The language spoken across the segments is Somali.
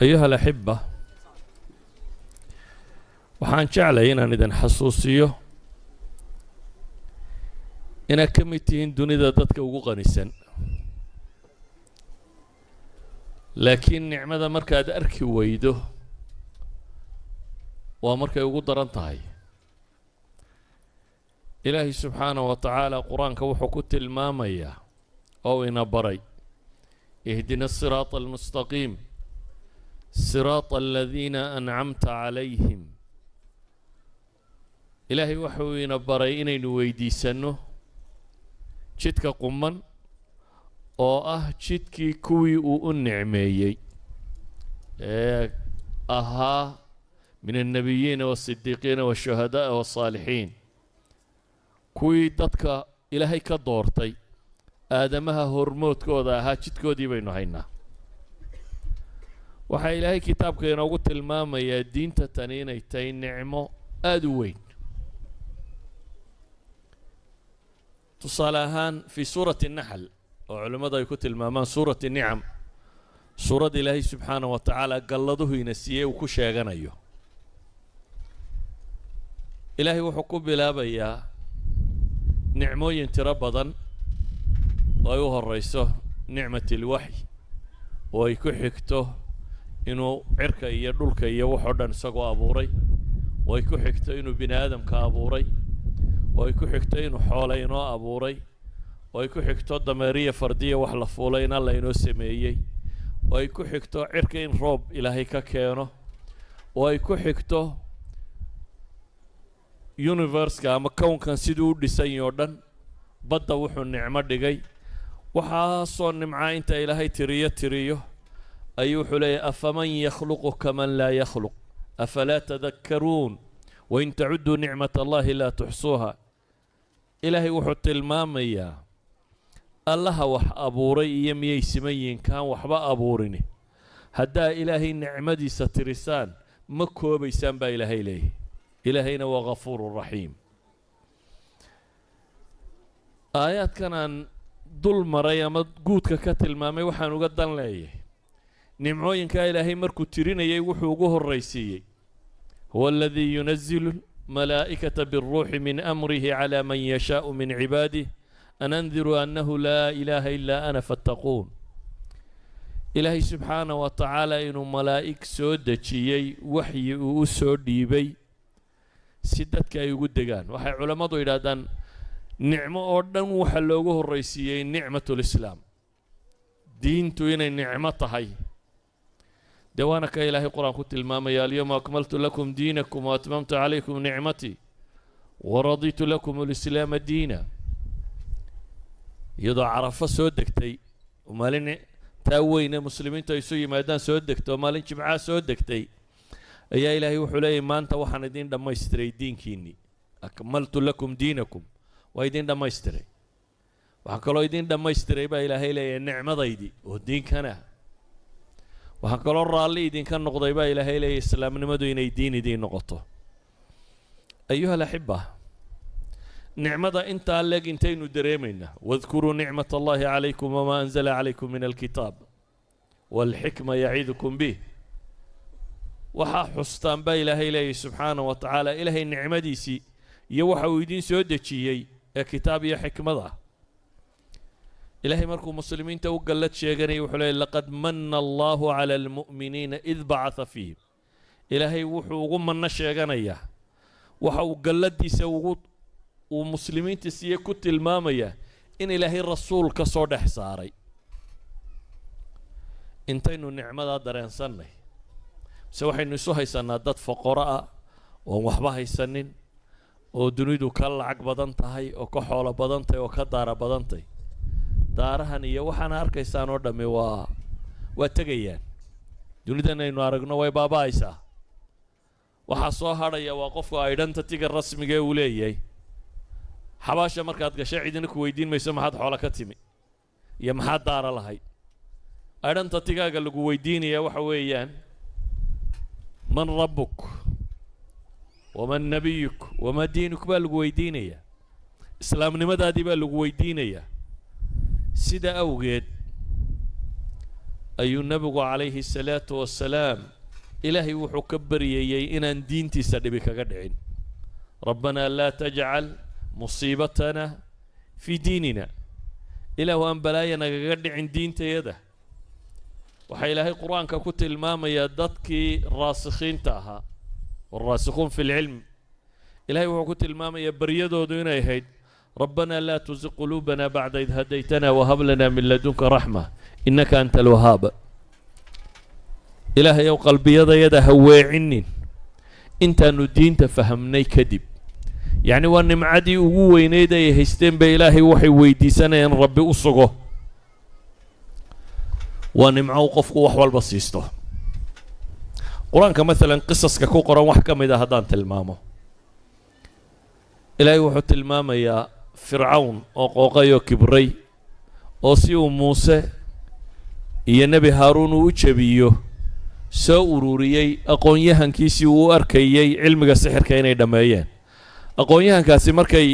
أيها الأحبة waxaan jeclay inaan idin xasuusiyo inaad ka mid tihiin dunida dadka ugu qanisan laakiin nicmada markaad arki weydo waa markay ugu daran tahay ilaahay subxaanahu wa tacaala qur-aanka wuxuu ku tilmaamayaa oo ina baray ihdina الصراط المستقيم صراط الذين أنعمت عليهم ilaahay wuxuu ina baray inaynu weydiisanno jidka quman oo ah jidkii kuwii uu u nicmeeyey ee ahaa min النبيين والصديقين والشهداء والصالحين kuwii dadka ilaahay ka doortay aadamaha hormoodkooda ahaa jidkoodii baynu haynaa waxaa ilaahay kitaabka inoogu tilmaamayaa diinta tani inay tahay nicmo aada u weyn tusaale ahaan fi suurati الnaxl oo culimmadu ay ku tilmaamaan suurati nicam suuradda ilaahay subxaanahu wa tacaala galladuhu ina siiyey uu ku sheeganayo ilaahay wuxuu ku bilaabayaa nicmooyin tiro badan oo ay u horeyso nicmat اlwaxy oo ay ku xigto inuu cirka iyo dhulka iyo waxoo dhan isagoo abuuray oo ay ku xigto inuu bini aadamka abuuray oo ay ku xigto inuu xoole inoo abuuray oo ay ku xigto dameeriya fardiya wax la fuulay in alla inoo sameeyey oo ay ku xigto cirka in roob ilaahay ka keeno oo ay ku xigto universka ama kownkan siduu u dhisan yaho dhan badda wuxuu nicmo dhigay waxaasoo nimcaa inta ilaahay tiriyo ayuu wuxuu leeyahy afaman yakhluqu kaman laa yakhluq afalaa tadakkaruun wain tacuduu nicmat allahi laa tuxsuuha ilaahay wuxuu tilmaamayaa allaha wax abuuray iyo miyay siman yihiin kaan waxba abuurini haddaa ilaahay nicmadiisa tirisaan ma koobaysaan baa ilaahay leeyahy ilaahayna waa ghafuuru raxiim aayaadkan aan dul maray ama guudka ka tilmaamay waxaan uga dan leeyahay nimcooyinkaa ilaahay markuu tirinayay wuxuu ugu horraysiiyey huwa aladii yunazilu malaa'ikata biاlruuxi min amrihi calaa man yashaau min cibaadih an andiruu annahu laa ilaaha ilaa ana fattaquun ilaahay subxaanahu wa tacaala inuu malaa'ig soo dejiyey waxyi uu u soo dhiibay si dadka ay ugu degaan waxay culammadu yidhaahdaan nicmo oo dhan waxaa loogu horraysiiyey nicmat lislaam diintu inay nicmo tahay dee waana ka ilaahay qur-aan ku tilmaamaya alyawma akmaltu lakum diinakum waatmamtu calaykum nicmatii waraditu lakum alislaama diina iyadoo carafo soo degtay oo maalin taa weyne muslimiintu ay isu yimaadaan soo degtay oo maalin jimcaa soo degtay ayaa ilaahay wuxuu leeyahy maanta waxaan idin dhammaystiray diinkiinnii akmaltu lakum diinakum waa idin dhammaystiray waxaan kaloo idin dhammaystiray baa ilaahay leeyahay nicmadaydii oo diinkana waxaan kaloo raalli idinka noqday baa ilaahay leeyahy islaamnimadu inay diin idiin noqoto ayuha alaxiba nicmada intaa leeg intaynu dareemaynaa wadkuruu nicmat allahi calaykum wamaa anzala calaykum min alkitaab waalxikma yaciidukum bih waxaa xustaan baa ilaahay leeyahy subxaanahu wa tacaala ilaahay nicmadiisii iyo waxa uu idiin soo dejiyey ee kitaab iyo xikmad ah ilaahay markuu muslimiinta u gallad sheeganayay wuxuu leeyahy laqad manna allahu cala almu'miniina id bacatha fiihim ilaahay wuxuu ugu manno sheeganayaa waxa uu galladiisa uu muslimiinta siiye ku tilmaamayaa in ilaahay rasuul ka soo dhex saaray intaynu nicmadaa dareensannay mise waxaynu isu haysannaa dad foqoro ah oon waxba haysanin oo dunidu ka lacag badan tahay oo ka xoolo badan tahay oo ka daara badan tahay daarahan iyo waxaana arkaysaan oo dhammi waa tegayaan dunidan aynu aragno way baaba'aysaa waxaa soo hadhaya waa qofku identityga rasmiga ee uu leeyahay xabaasha markaad gashay cidina ku weydiin mayso maxaad xoolo ka timi iyo maxaad daara lahayd identitygaaga lagu weydiinaya waxa weeyaan man rabbuk waman nabiyuk wamaa diinuk baa lagu weydiinayaa islaamnimadaadii baa lagu weydiinayaa sida awgeed ayuu nabigu calayhi salaatu wassalaam ilaahay wuxuu ka baryayey inaan diintiisa dhibi kaga dhicin rabbanaa laa tajcal musiibatana fii diinina ilaahu aan balaaya nagaga dhicin diintayada waxaa ilaahay qur-aanka ku tilmaamayaa dadkii raasikhiinta ahaa waalraasikhuun fi lcilm ilaahay wuxuu ku tilmaamayaa baryadoodu inay ahayd rabbanaa laa tuziq quluubana bacda id hadaytana wahab lana min ladunka raxma innaka anta alwahaab ilaahay ow qalbiyadayada ha weecinin intaanu diinta fahamnay kadib yacni waa nimcadii ugu weyneyd ay haysteen ba ilaahay waxay weydiisanayaan rabbi u sugo waa nimco u qofku wax walba siisto qur-aanka maalan qisaska ku qoran wax ka mid a haddaan tilmaamo ilaahay wuxuu tilmaamayaa fircawn oo qooqay oo kibray oo si uu muuse iyo nebi haaruun uu u jabiyo soo ururiyey aqoon-yahankiisii uu u arkayey cilmiga sixirka inay dhammeeyeen aqoon-yahankaasi markay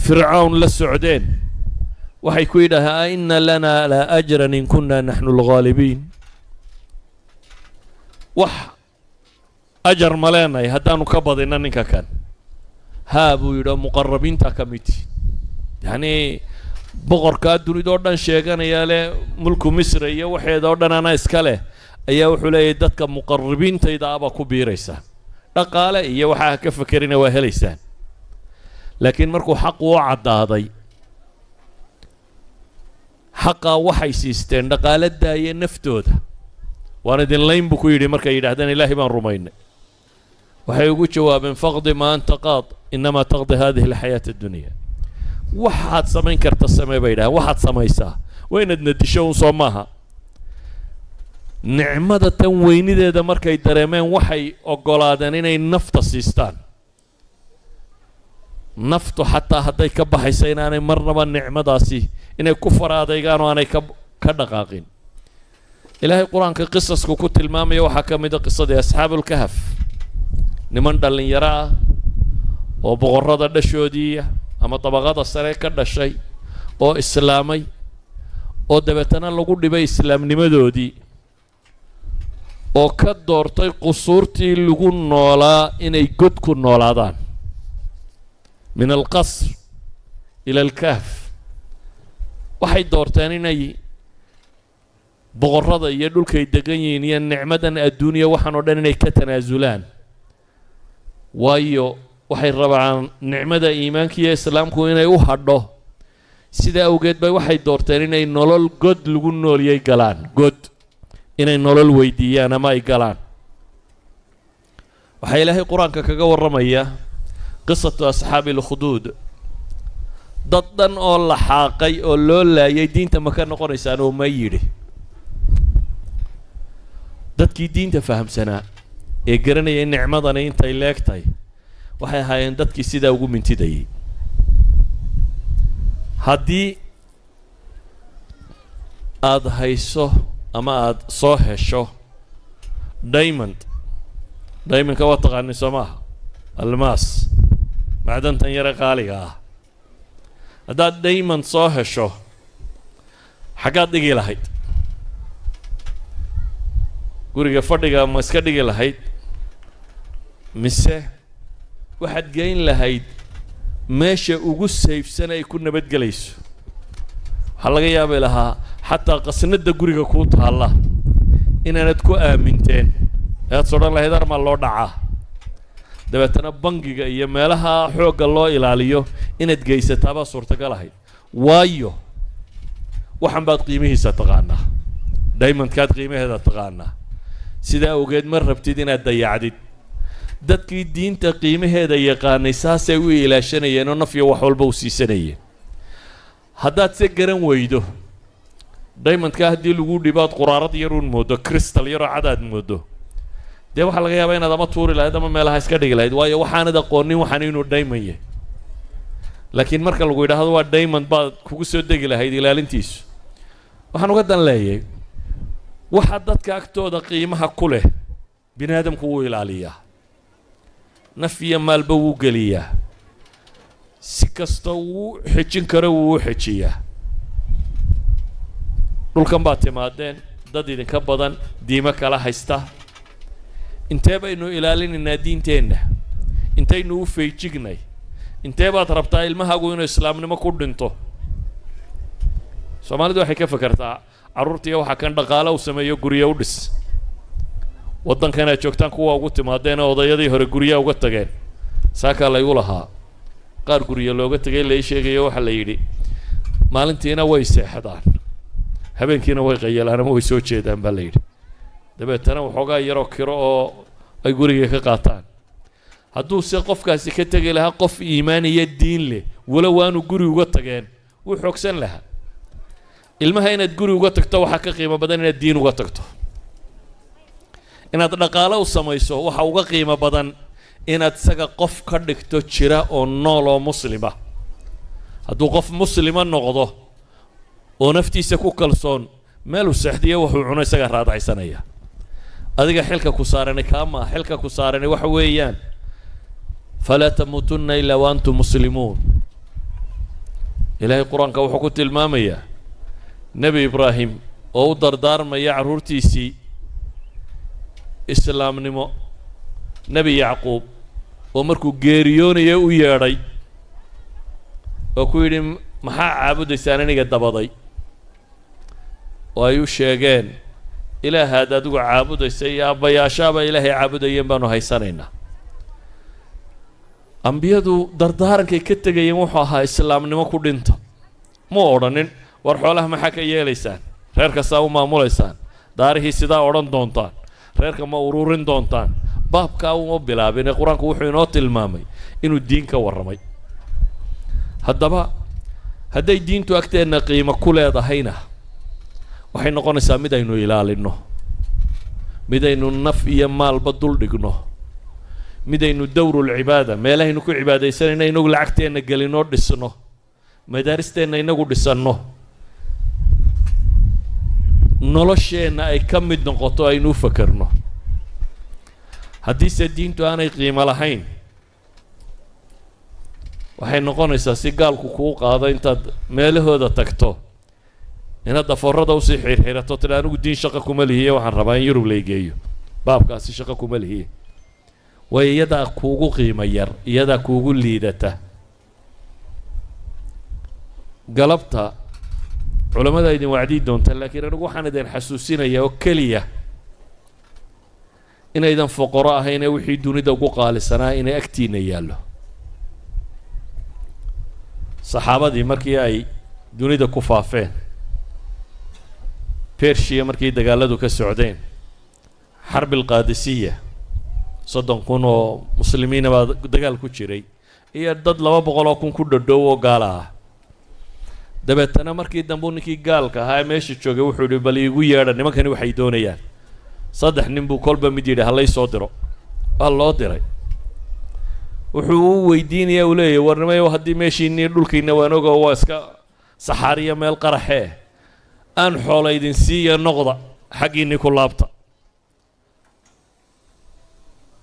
fircawn la socdeen waxay ku yidhaaheen a inna lanaa la ajran in kunna naxnu alghaalibiin wax ajar ma leenahay haddaanu ka badinna ninka kan haa buu yidhi muqarabiinta ka mid yacnii boqorkaa dunidoo dhan sheeganaya leh mulku misra iyo waxeeda oo dhan ana iska leh ayaa wuxuu leeyahay dadka muqarabiintayda aba ku biiraysaa dhaqaale iyo waxaa ka fakerina waa helaysaan laakiin markuu xaqu u caddaaday xaqaa waxay siisteen dhaqaale daaya naftooda waan idin layn buu ku yidhi markay yidhaahdeen ilaahay baan rumaynay waxay ugu jawaabeen faqdi ma anta qaad inamaa taqdi hadihi alxayaata addunya waxaad samayn karta samee bay yidhahdeen waxaad samaysaa waa inaad nadisho un soo maaha nicmada tan weynideeda markay dareemeen waxay oggolaadeen inay nafta siistaan naftu xataa hadday ka baxaysa inaanay marnaba nicmadaasi inay ku faraadaygaan oo aanay ka dhaqaaqin ilaahay qur-aanka qisasku ku tilmaamaya waxaa ka mid a qisadii asxaabulkahaf niman dhallinyaro ah oo boqorrada dhashoodiiya ama dabaqada sare ka dhashay oo islaamay oo dabeetana lagu dhibay islaamnimadoodii oo ka doortay qusuurtii lagu noolaa inay god ku noolaadaan min alqasr ila alkahf waxay doorteen inay boqorrada iyo dhulkay degan yihiin iyo nicmadan adduuniya waxaan oo dhan inay ka tanaasulaan waayo waxay rabaan nicmada iimaanka iyo islaamku inay u hadho sidaa awgeed bay waxay doorteen inay nolol god lagu nooliyay galaan god inay nolol weydiiyaan ama ay galaan waxaa ilaahay qur-aanka kaga warramaya qisatu asxaabi alkhuduud dad dhan oo la xaaqay oo loo laayay diinta ma ka noqonaysaan oo ma yidhi dadkii diinta fahamsanaa ee garanayay nicmadani intay leegtahay waxay ahaayeen dadkii sidaa ugu mintidayay haddii aada hayso ama aada soo hesho diamondka waa taqaani soo maaha almaas macdantan yare qaaliga ah haddaad diamond soo hesho xaggaad dhigi lahayd guriga fadhiga ma iska dhigi lahayd mise waxaad geyn lahayd meesha ugu sayfsan ay ku nabadgelayso waxaa laga yaabi lahaa xataa qasnada guriga kuu taalla inaanad ku aaminteen ead sodhan lahayd armaa loo dhacaa dabeetana bangiga iyo meelaha xoogga loo ilaaliyo inaad geysataabaa suurtagal ahayd waayo waxan baad qiimihiisa taqaanaa diamondkaad qiimaheeda taqaanaa sidaa awgeed ma rabtid inaad dayacdid dadkii diinta qiimaheeda yaqaanay saasay u ilaashanayeen oo nafyo wax walba u siisanayeen haddaad se garan weydo diamondka haddii lagu dhibaad quraarad yaruun moodo crystal yaroo cadaad moodo dee waxaa laga yaabaa inaad ama tuuri lahayd ama meelaha iska dhigi lahayd waayo waxaanad aqoonin waxaan inuu diamond yahay laakiin marka lagu yidhaahdo waa diamond baad kugu soo degi lahayd ilaalintiisu waxaan uga dan leeyay waxa dadka agtooda qiimaha ku leh bini aadamku wuu ilaaliyaa naf iyo maalba wuu geliyaa si kasta wuu xejin karo wuu u xejiyaa dhulkan baad timaadeen dad idinka badan diimo kala haysta intee baynu ilaalinaynaa diinteenna intaynu u feejignay intee baad rabtaa ilmahaagu inuu islaamnimo ku dhinto Soomaalidu waxay ka fakartaa carruurtiiya waxa kan dhaqaale u sameeyo guriga u dhis waddankana joogtaan kuwa ugu timaadeen odayadii hore guriga uga tageen saaka la igu lahaa qaar guriga looga tagay la sheegayo waxa la yidhi maalintiina way seexdaan habeenkiina way qayalaan ama way soo jeedaan baa la yidhi dabeetana waxoogaa yaroo kiro oo ay guriga ka qaataan hadduu se qofkaasi ka tegi lahaa qof iimaan iyo diin leh wala waanu guri uga tageen wuu xoogsan lahaa ilmaha inaad guri uga tagto waxa ka qiimo badan inaad diin uga tagto inaad dhaqaale u samayso waxa uga qiimo badan inaad isaga qof ka dhigto jira oo nool oo muslima hadduu qof muslima noqdo oo naftiisa ku kalsoon meel u seexdiyo wuxuu cuno isaga raadaysanaya adiga xilka ku saaranay kaama xilka ku saaranay waxa weeyaan fala tamutunna illa wa antum muslimuun ilaahay quraanka wuxuu ku tilmaamayaa nabi ibraahim oo u dardaarmaya carruurtiisii islaamnimo nabi yacquub oo markuu geeriyoonaya u yeedhay oo ku yidhi maxaa caabudaysaan aniga dabaday oo ay u sheegeen ilaahaad adigu caabudaysay iyo abbayaashaaba ilaahay caabudayeen baanu haysanaynaa ambiyadu dardaarankay ka tegayeen wuxuu ahaa islaamnimo ku dhinta ma odhanin war xoolaha maxaa ka yeelaysaan reer kastaa u maamulaysaan daarihii sidaa odhan doontaan reerka ma ururin doontaan baabkaa uma bilaabin ee qur-aanku wuxuu inoo tilmaamay inuu diin ka warramay haddaba hadday diintu agteenna qiimo ku leedahayna waxay noqonaysaa mid aynu ilaalinno mid aynu naf iyo maalba dul dhigno mid aynu dowrulcibaada meelahaynu ku cibaadaysanayna inagu lacagteenna gelinoo dhisno madaaristeenna inagu dhisanno nolosheenna ay ka mid noqoto aynu u fakarno haddiise diintu aanay qiimo lahayn waxay noqonaysaa si gaalku kuu qaado intaad meelahooda tagto inaad daforada usii xirxirato tira anigu diin shaqo kuma lihiye waxaan rabaa in yurub laygeeyo baabkaasi shaqo kuma lihiye waayo iyadaa kuugu qiimo yar iyadaa kuugu liidata galabta culamada idin wacdii doonta laakiin anigu waxaan idin xasuusinayaa oo keliya inaydan foqoro ahaynee wixii dunida ugu qaalisanaa inay agtiina yaallo saxaabadii markii ay dunida ku faafeen bershiya markii dagaaladu ka socdeen xarbi alqaadisiya 30 kun oo muslimiina baa dagaal ku jiray iyo dad 200 oo kun ku dhadhow oo gaala ah dabeetana markii dambu ninkii gaalka ahaa meesha joogay wuxuu yidhi bal iigu yeedha nimankani waxay doonayaan 3 nin buu kolba mid yidhi halay soo diro waa loo diray wuxuu u weydiinayaa uu leeyahay warnimayo haddii meeshiinii dhulkiina waan ogo waa iska saxaariya meel qaraxee aan xoola idin siiya noqda xaggiinii ku laabta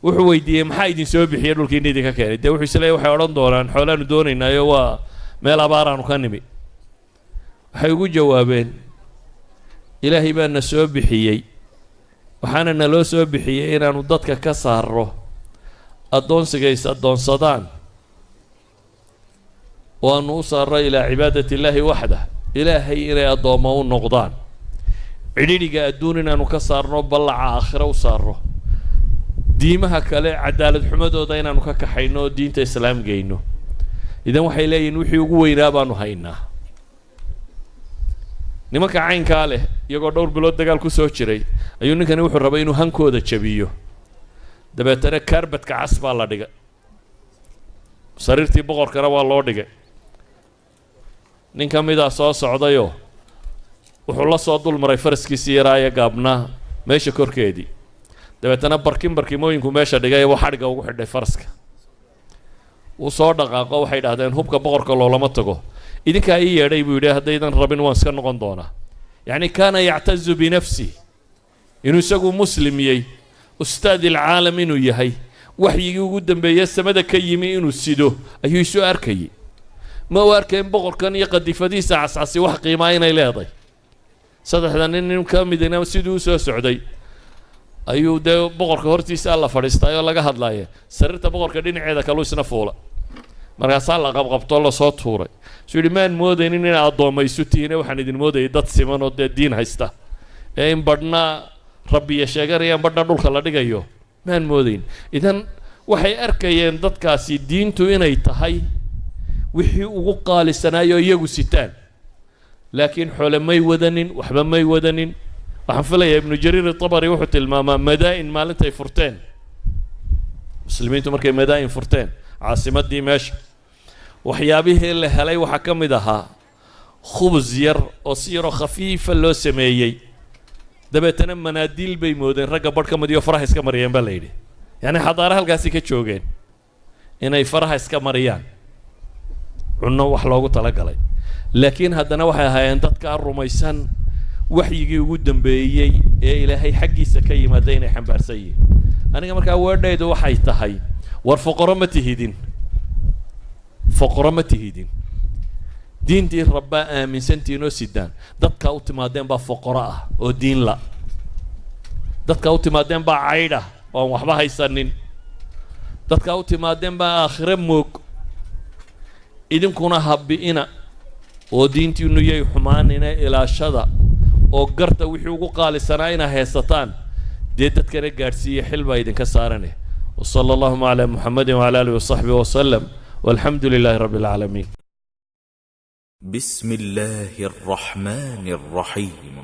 wuxuu weydiiyey maxaa idin soo bixiyay dhulkiina idinka keenay dee wuxuu isleeyahay waxay odhan doonaan xoolaanu doonaynaayo waa meel abaaraanu ka nimi waxay ugu jawaabeen ilaahay baa na soo bixiyey waxaana naloo soo bixiyey inaanu dadka ka saarro addoonsigays addoonsadaan oo aanu u saarro ilaa cibaadati illaahi waxdah ilaahay inay addoommo u noqdaan cidhidhiga adduun inaanu ka saarno ballaca aakhiro u saarro diimaha kale cadaalad xumadooda inaanu ka kaxayno oo diinta islaam geyno idan waxay leeyihiin wixii ugu weynaa baanu haynaa nimanka caynkaa leh iyagoo dhowr bilood dagaal ku soo jiray ayuu ninkani wuxuu rabay inuu hankooda jabiyo dabeetana kaarbadka cas baa la dhigay sariirtii boqorkana waa loo dhigay nin ka mid ah soo socdayoo wuxuu la soo dul maray faraskiisii yaraaye gaabnaa meesha korkeedii dabeetana barkimooyinku meesha dhigay buu xadhigga ugu xidhay faraska wuu soo dhaqaaqo waxay idhahdeen hubka boqorka loolama tago idinkaa ii yeedhay buu yidhi haddaydan rabin waan iska noqon doonaa yacni kaana yactazu binafsi inuu isagu muslimiyey ustaad ilcaalam inuu yahay waxyigii ugu dambeeye samada ka yimi inuu sido ayuu isu arkayay ma u arkeen boqorkan iyo qadifadiisa cascasi wax qiimaa inay leedahay saddexda nin ka midna siduu soo socday ayuu dee boqorka hortiisa alla fadhiistay oo laga hadlaaya sariirta boqorka dhinaceeda kaluu isna fuula markaasaa la qabqabtoo lasoo tuuray suu yidhi maan moodaynin in addoomaysu tihiine waxaan idin moodayay dad siman oo dee diin haysta ee in badhna rabbiya sheeganayaan badhna dhulka la dhigayo maan moodayn idan waxay arkayeen dadkaasi diintu inay tahay wixii ugu qaalisanaayoo iyagu sitaan laakiin xoole may wadanin waxba may wadanin waxaan filayaa ibnu jariir itabari wuxuu tilmaamaa madaa'in maalintay furteen muslimiintu markay madaa'in furteen caasimaddii meesha waxyaabihii la helay waxaa ka mid ahaa khubus yar oo si yaroo khafiifa loo sameeyey dabeetana manaadiil bay moodeen ragga badh ka madiyo faraha iska mariyeen baa la yidhi yacni xadaare halkaasi ka joogeen inay faraha iska mariyaan cunno wax loogu talagalay laakiin haddana waxay ahaayeen dadkaa rumaysan waxyigii ugu dambeeyey ee ilaahay xaggiisa ka yimaada inay xambaarsan yihiin aniga markaa weedhaydu waxay tahay war foqoro ma tihidin foqoro ma tihidin diintii rabbaa aaminsantiinoo sidaan dadkaa u timaadeen baa foqoro ah oo diin la dadkaa u timaadeen baa caydh ah oon waxba haysanin dadkaa u timaadeen baa aakhire moog idinkuna habbi'ina oo diintiinu yay xumaanina ilaashada oo garta wixii ugu qaalisanaa inaa haysataan dee dadkana gaadhsiiya xil baa idinka saarane وصلى اللهم على محمد وعلى آله وصحبه وسلم والحمد لله رب العالمين. بسم الله الرحمن الرحيم.